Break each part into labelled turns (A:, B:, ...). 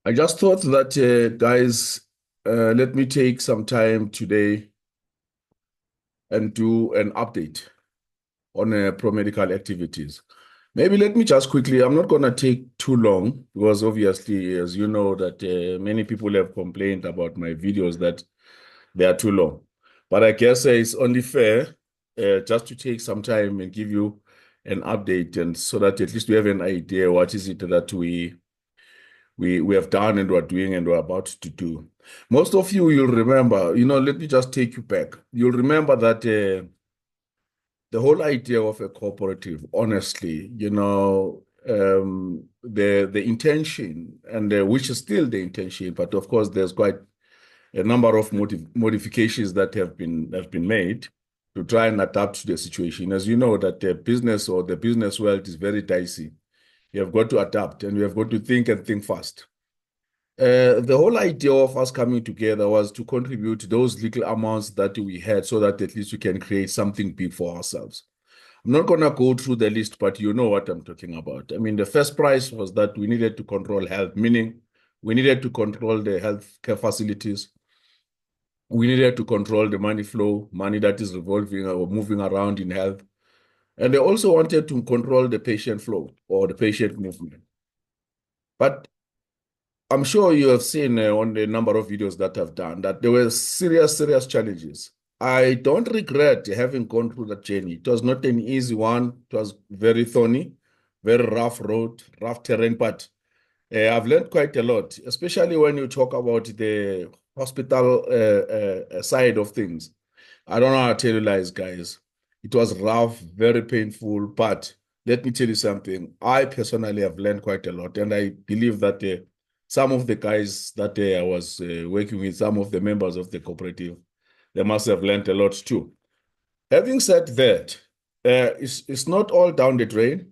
A: I just thought that, guys, let me take some time today and do an update on pro-medical activities. Maybe let me just quickly, I'm not going to take too long because obviously, as you know, that many people have complained about my videos that they are too long. But I guess it's only fair just to take some time and give you an update and so that at least we have an idea what is it that we have done and we're doing and we're about to do. Most of you, you'll remember, let me just take you back. You'll remember that the whole idea of a cooperative, honestly, the intention and which is still the intention, but of course there's quite a number of modifications that have been made to try and adapt to the situation. As you know, that the business or the business world is very dicey. You have got to adapt and you have got to think and think fast. The whole idea of us coming together was to contribute those little amounts that we had so that at least we can create something big for ourselves. I'm not going to go through the list, but you know what I'm talking about. I mean, the first price was that we needed to control health, meaning we needed to control the health care facilities. We needed to control the money flow, money that is revolving or moving around in health. And they also wanted to control the patient flow or the patient movement. But I'm sure you have seen on the number of videos that I've done that there were serious, serious challenges. I don't regret having gone through that journey. It was not an easy one. It was very thorny, very rough road, rough terrain, but I've learned quite a lot, especially when you talk about the hospital side of things. I don't know how to tell you lies, guys. It was rough, very painful, but let me tell you something. I personally have learned quite a lot, and I believe that some of the guys that I was working with, some of the members of the cooperative, they must have learned a lot too. Having said that, it's not all down the drain.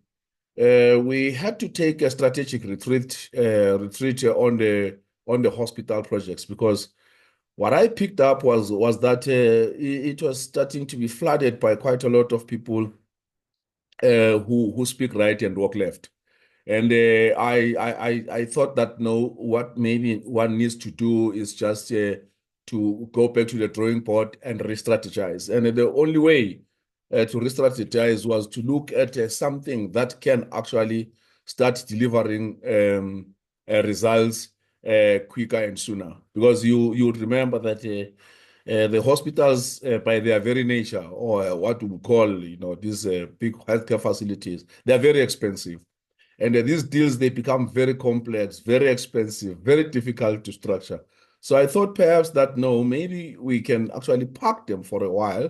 A: We had to take a strategic retreat on the hospital projects because what I picked up was that it was starting to be flooded by quite a lot of people who speak right and walk left. And I thought that no, what maybe one needs to do is just to go back to the drawing board and re-strategize. And the only way to re-strategize was to look at something that can actually start delivering results quicker and sooner. Because you would remember that the hospitals, by their very nature, or what we call, these big healthcare facilities, they are very expensive. And these deals, they become very complex, very expensive, very difficult to structure. So I thought perhaps that no, maybe we can actually park them for a while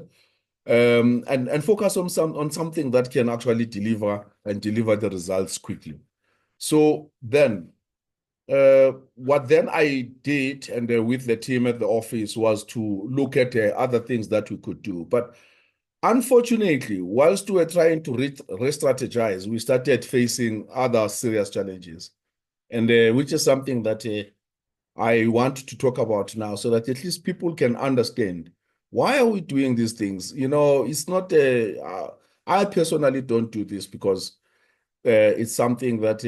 A: and focus on something that can actually deliver the results quickly. So then, what then I did, and with the team at the office, was to look at other things that we could do. But unfortunately, whilst we were trying to re-strategize, we started facing other serious challenges, and which is something that I want to talk about now, so that at least people can understand why are we doing these things. It's not. I personally don't do this because it's something that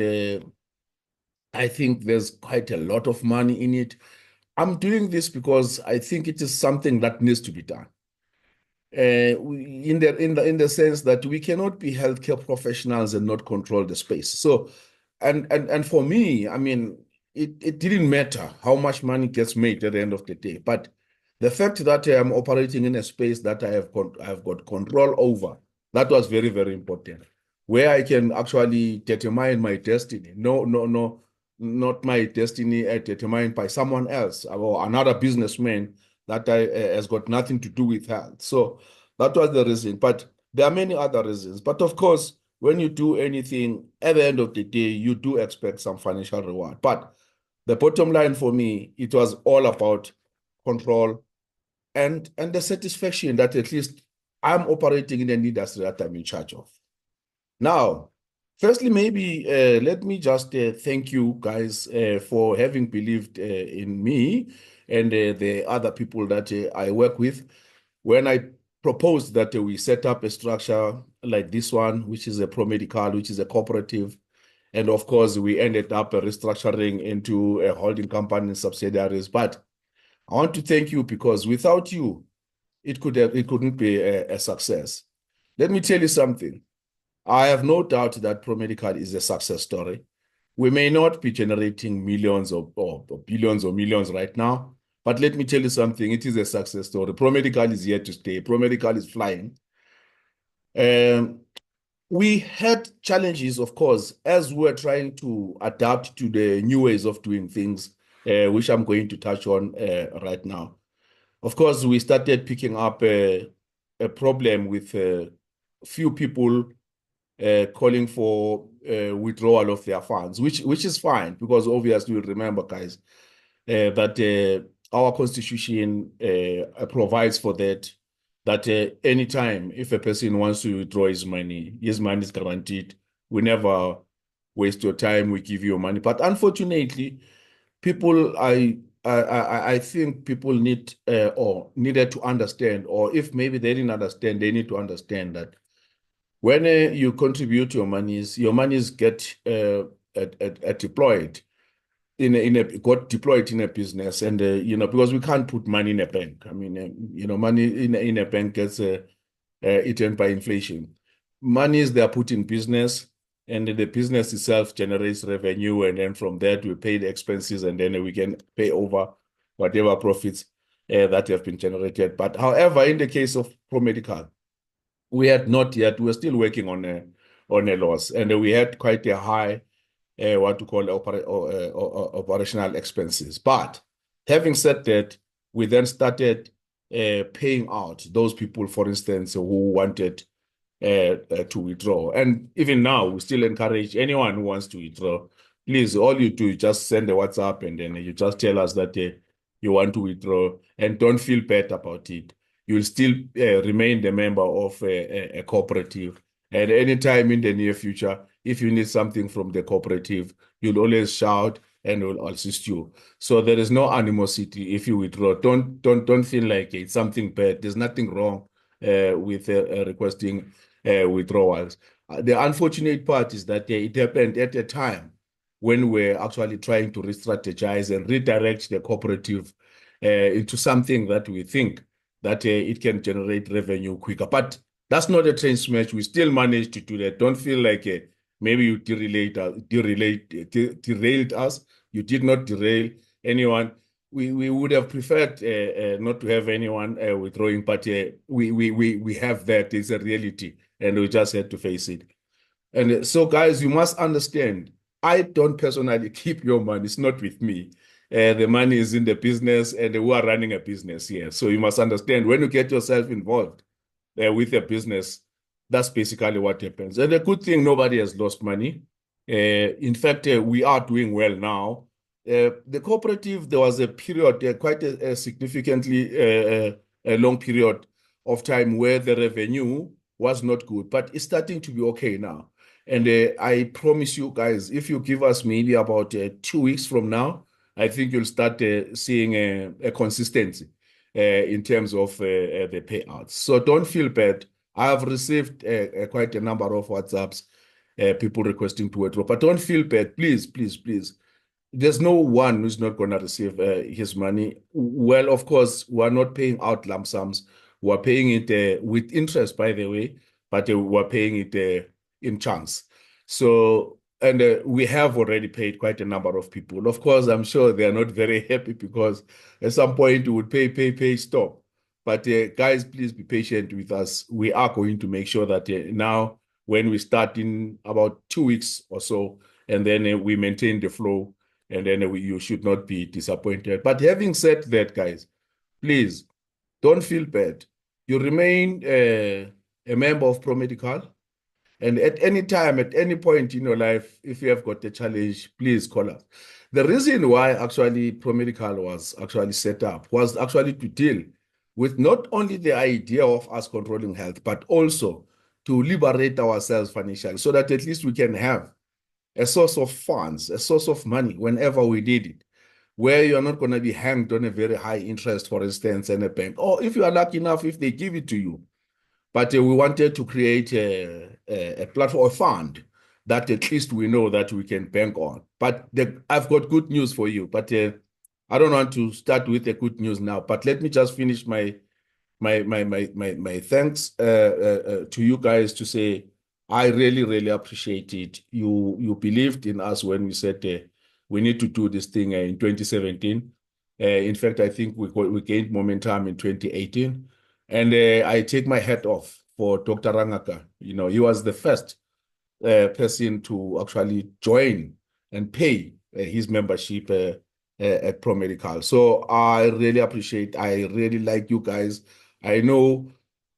A: I think there's quite a lot of money in it. I'm doing this because I think it is something that needs to be done in the sense that we cannot be healthcare professionals and not control the space. So, and for me, I mean, it didn't matter how much money gets made at the end of the day, but the fact that I'm operating in a space that I've got control over, that was very, very important, where I can actually determine my destiny. No, no, no, not my destiny determined by someone else or another businessman that has got nothing to do with health. So that was the reason. But there are many other reasons. But of course, when you do anything, at the end of the day, you do expect some financial reward. But the bottom line for me, it was all about control and the satisfaction that at least I'm operating in an industry that I'm in charge of. Now, firstly, maybe let me just thank you guys for having believed in me and the other people that I work with. When I proposed that we set up a structure like this one, which is a Promedical, which is a cooperative, And of course, we ended up restructuring into a holding company and subsidiaries. But I want to thank you because without you, it couldn't be a success. Let me tell you something. I have no doubt that Promedical is a success story. We may not be generating millions or billions or millions right now, but let me tell you something. It is a success story. Promedical is here to stay. Promedical is flying. Um, we had challenges, of course, as we were trying to adapt to the new ways of doing things, which I'm going to touch on right now. Of course, we started picking up a problem with few people calling for withdrawal of their funds, which is fine because obviously you remember, guys, that our constitution provides for that. That anytime if a person wants to withdraw his money is guaranteed. We never waste your time. We give you your money. But unfortunately, people, I think people need or needed to understand, or if maybe they didn't understand, they need to understand that when you contribute your monies get deployed got deployed in a business, and because we can't put money in a bank. I mean, money in a bank gets eaten by inflation. Monies they are put in business, and the business itself generates revenue, and then from that we pay the expenses, and then we can pay over whatever profits that have been generated. But however, in the case of ProMedical, we had not yet. We were still working on a loss, and we had quite a high what to call operational expenses. But having said that, we then started paying out those people, for instance, who wanted to withdraw. And even now, we still encourage anyone who wants to withdraw. Please, all you do is just send a WhatsApp and then you just tell us that you want to withdraw and don't feel bad about it. You'll still remain the member of a cooperative. And anytime in the near future, if you need something from the cooperative, you'll always shout and we'll assist you. So there is no animosity if you withdraw. Don't feel like it's something bad. There's nothing wrong with requesting withdrawals. The unfortunate part is that it happened at a time when we're actually trying to re-strategize and redirect the cooperative into something that we think that it can generate revenue quicker. But that's not a train smash. We still managed to do that. Don't feel like maybe you derailed us. You did not derail anyone. We would have preferred not to have anyone withdrawing, but we have that. It's a reality, and we just had to face it. And so, guys, you must understand, I don't personally keep your money. It's not with me. The money is in the business, and we are running a business here. So you must understand when you get yourself involved with a business, that's basically what happens. And the good thing, nobody has lost money. In fact, we are doing well now. The cooperative, there was a period, quite a significantly a long period of time where the revenue was not good, but it's starting to be okay now. And I promise you guys, if you give us maybe about 2 weeks from now, I think you'll start seeing a consistency in terms of the payouts. So don't feel bad. I have received quite a number of WhatsApps, people requesting to withdraw, but don't feel bad. Please, please, please. There's no one who's not going to receive his money. Well, of course, we're not paying out lump sums. We're paying it with interest, by the way, but we're paying it in chunks. So, and we have already paid quite a number of people. Of course, I'm sure they are not very happy because at some point we would pay, stop. But guys, please be patient with us. We are going to make sure that now, when we start in about 2 weeks or so, and then we maintain the flow, and then you should not be disappointed. But having said that, guys, please don't feel bad. You remain a member of Promedical. And at any time, at any point in your life, if you have got a challenge, please call us. The reason why actually Promedical was actually set up was actually to deal with not only the idea of us controlling health, but also to liberate ourselves financially so that at least we can have a source of funds, a source of money whenever we need it, where you're not going to be hanged on a very high interest, for instance, in a bank. Or if you are lucky enough, if they give it to you. But we wanted to create a platform, a fund, that at least we know that we can bank on. But I've got good news for you. But I don't want to start with the good news now. But let me just finish my thanks to you guys to say I really, really appreciate it. You believed in us when we said we need to do this thing in 2017. In fact, I think we gained momentum in 2018. And I take my hat off for Dr. Rangaka. You know, he was the first person to actually join and pay his membership at Promedical. So I really appreciate, I really like you guys. I know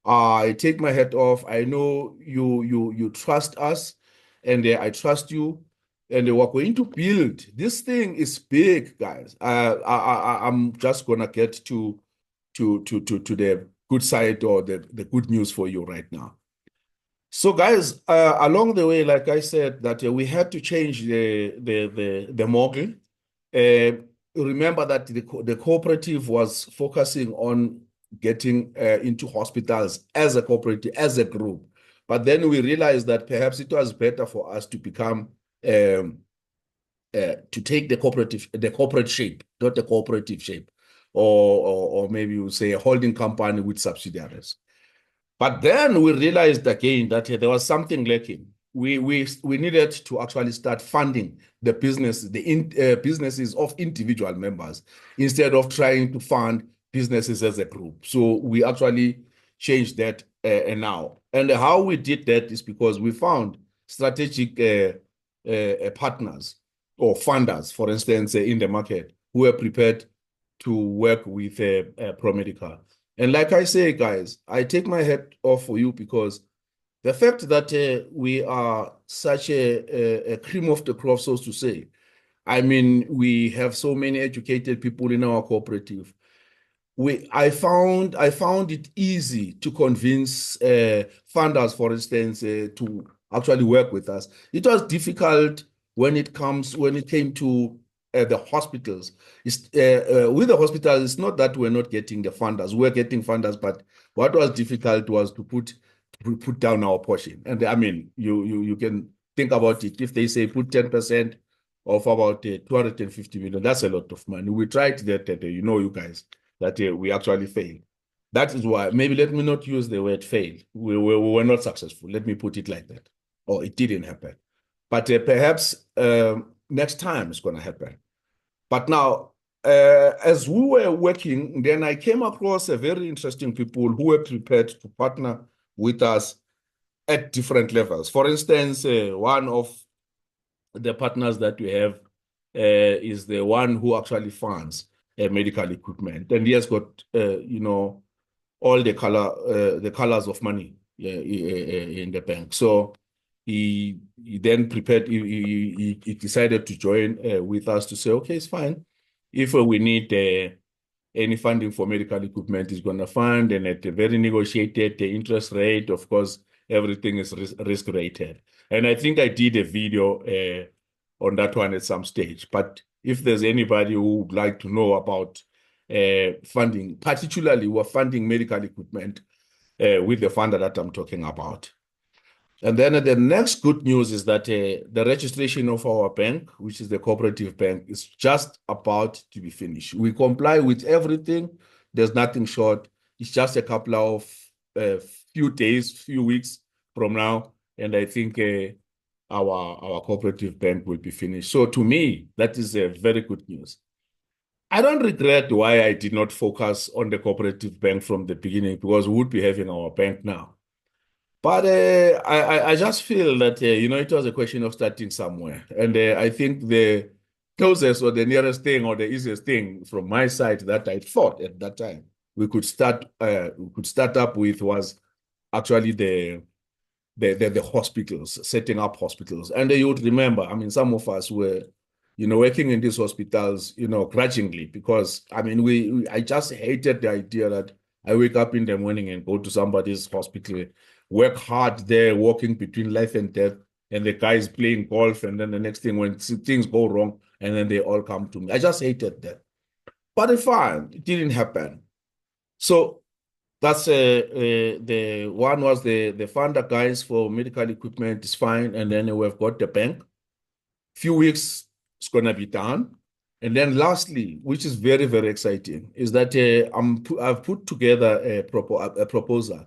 A: I take my hat off. I know you trust us, and I trust you. And we're going to build. This thing is big, guys. I'm just gonna get to the good side or the good news for you right now. So, guys, along the way, like I said, that we had to change the model. Remember that the cooperative was focusing on getting into hospitals as a cooperative, as a group. But then we realized that perhaps it was better for us to become to take the corporate shape, not the cooperative shape, or maybe you say a holding company with subsidiaries. But then we realized again that there was something lacking. We needed to actually start funding the businesses of individual members instead of trying to fund businesses as a group. So we actually changed that now. And how we did that is because we found strategic partners or funders, for instance, in the market who are prepared to work with Promedical. And like I say, guys, I take my hat off for you because the fact that we are such a cream of the crop, so to say. I mean, we have so many educated people in our cooperative. I found it easy to convince funders, for instance, to actually work with us. It was difficult when it came to the hospitals. With the hospitals, it's not that we're not getting the funders. We're getting funders, but what was difficult was to put down our portion. And I mean, you can think about it. If they say put 10% of about 250 million, that's a lot of money. We tried that, you guys, that we actually failed. That is why, maybe let me not use the word fail. We were not successful. Let me put it like that. Or it didn't happen. But perhaps next time it's going to happen. But now, as we were working, then I came across a very interesting people who were prepared to partner with us at different levels. For instance, one of the partners that we have is the one who actually funds medical equipment, and he has got all the colors of money in the bank. So he then prepared. He decided to join with us to say, okay, it's fine. If we need any funding for medical equipment, is going to fund, and at a very negotiated interest rate. Of course, everything is risk rated. And I think I did a video on that one at some stage. But if there's anybody who would like to know about funding, particularly we're funding medical equipment with the funder that I'm talking about. And then the next good news is that the registration of our bank, which is the cooperative bank, is just about to be finished. We comply with everything. There's nothing short. It's just a couple of few days, few weeks from now, and I think our cooperative bank will be finished. So to me, that is a very good news. I don't regret why I did not focus on the cooperative bank from the beginning, because we would be having our bank now. But I just feel that, it was a question of starting somewhere. And I think the closest or the nearest thing or the easiest thing from my side that I thought at that time we could start up with was actually the hospitals, setting up hospitals. And you would remember, I mean, some of us were, working in these hospitals, grudgingly, because I mean, I just hated the idea that I wake up in the morning and go to somebody's hospital, work hard there, walking between life and death, and the guy is playing golf, and then the next thing, when things go wrong, and then they all come to me. I just hated that. But it's fine. It didn't happen. So That's the one was the funder guys for medical equipment is fine, and then we've got the bank. Few weeks it's gonna be done, and then lastly, which is very very exciting, is that I've put together a proposal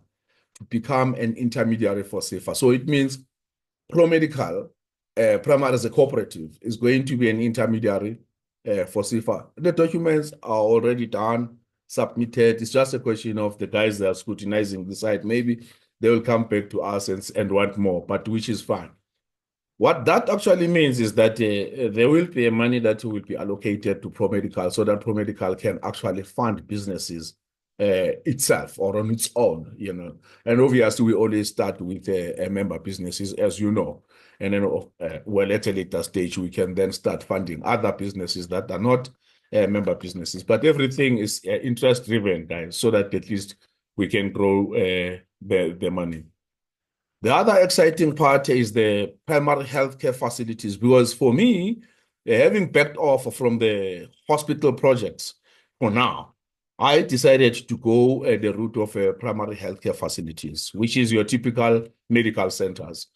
A: to become an intermediary for SAFA. So it means Promedical, Primary as a cooperative, is going to be an intermediary for SAFA. The documents are already done, submitted. It's just a question of the guys that are scrutinizing the site. Maybe they will come back to us and want more, but which is fine. What that actually means is that there will be money that will be allocated to Promedical so that Promedical can actually fund businesses itself or on its own, you know. And obviously, we always start with member businesses, as you know. And then, well, at a later stage, we can then start funding other businesses that are not member businesses. But everything is interest driven, guys, so that at least we can grow the money. The other exciting part is the primary healthcare facilities, because for me, having backed off from the hospital projects for now, I decided to go the route of primary healthcare facilities, which is your typical medical centers,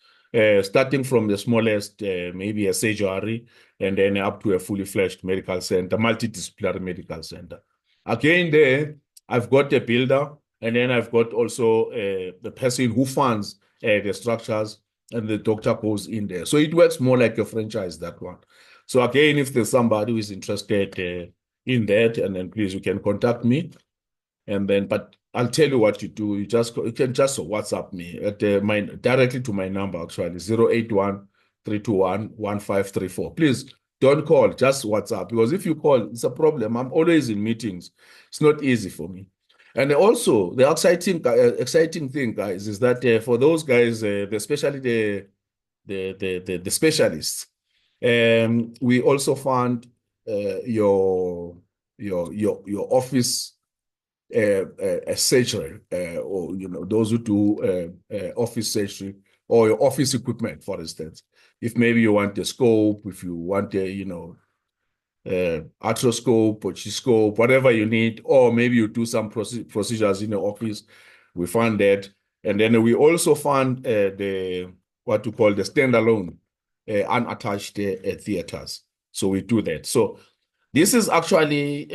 A: starting from the smallest, maybe a surgery, and then up to a fully fledged medical center, multidisciplinary medical center. Again, there, I've got a builder, and then I've got also the person who funds the structures, and the doctor goes in there. So it works more like a franchise, that one. So again, if there's somebody who is interested in that, and then please, you can contact me. And then, but I'll tell you what you do. You can just WhatsApp me at my directly to my number, actually 081 321 1534. Please don't call, just WhatsApp, because if you call, it's a problem. I'm always in meetings. It's not easy for me. And also, the exciting thing, guys, is that for those guys, especially the specialists, we also fund your office surgery, or those who do office surgery or your office equipment, for instance. If maybe you want a scope, if you want a arthroscope or G-scope, whatever you need, or maybe you do some procedures in the office, we fund that. And then we also fund what we call the standalone unattached theaters. So we do that. So this is actually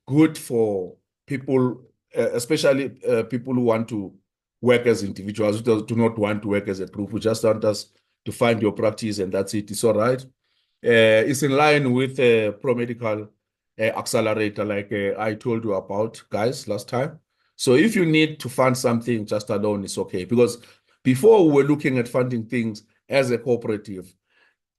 A: good for people, especially people who want to work as individuals, who do not want to work as a group, who just want us to find your practice and that's it. It's all right. It's in line with Promedical Accelerator, like I told you about, guys, last time. So if you need to fund something just alone, it's okay. Because before we were looking at funding things as a cooperative,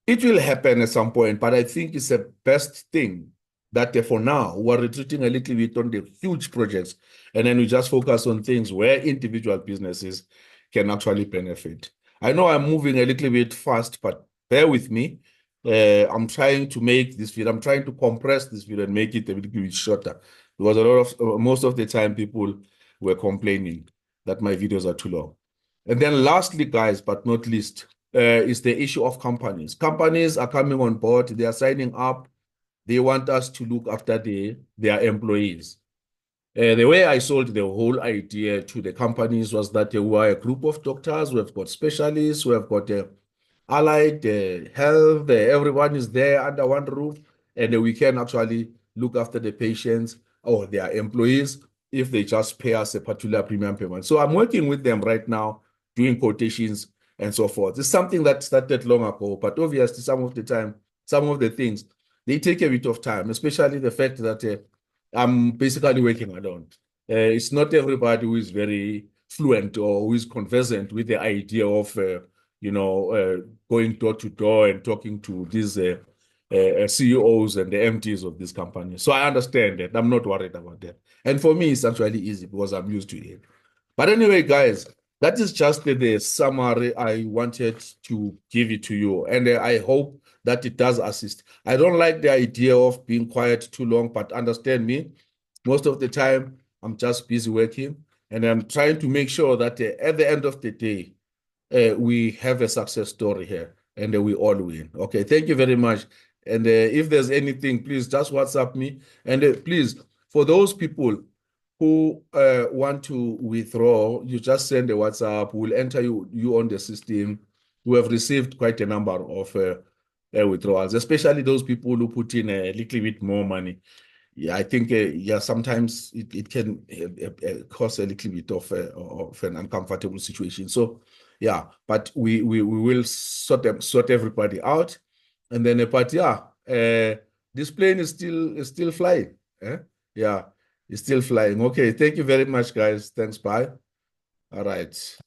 A: it will happen at some point, but I think it's the best thing that for now, we're retreating a little bit on the huge projects, and then we just focus on things where individual businesses can actually benefit. I know I'm moving a little bit fast, but bear with me. I'm trying to make this video, I'm trying to compress this video and make it a little bit shorter, because a lot of most of the time people were complaining that my videos are too long. And then lastly, guys, but not least, is the issue of companies. Companies are coming on board, they are signing up, they want us to look after their employees. The way I sold the whole idea to the companies was that we are a group of doctors, we've got specialists, we've got allied health, everyone is there under one roof, and we can actually look after the patients or their employees if they just pay us a particular premium payment. So I'm working with them right now, doing quotations and so forth. It's something that started long ago, but obviously some of the time, some of the things, they take a bit of time, especially the fact that I'm basically working alone. It's not everybody who is very fluent or who is conversant with the idea of, going door to door and talking to these CEOs and the MDs of this company. So I understand that. I'm not worried about that. And for me, it's actually easy because I'm used to it. But anyway, guys, that is just the summary I wanted to give it to you. And I hope that it does assist. I don't like the idea of being quiet too long, but understand me. Most of the time, I'm just busy working, and I'm trying to make sure that at the end of the day, we have a success story here, and we all win. Okay, thank you very much. And if there's anything, please just WhatsApp me. And please, for those people who want to withdraw, you just send a WhatsApp. We'll enter you on the system. We have received quite a number of withdrawals, especially those people who put in a little bit more money. Yeah, I think yeah, sometimes it can cause a little bit of an uncomfortable situation. So yeah, but we will sort everybody out, and then but yeah, this plane is still flying. Eh? Yeah, it's still flying. Okay, thank you very much, guys. Thanks. Bye. All right.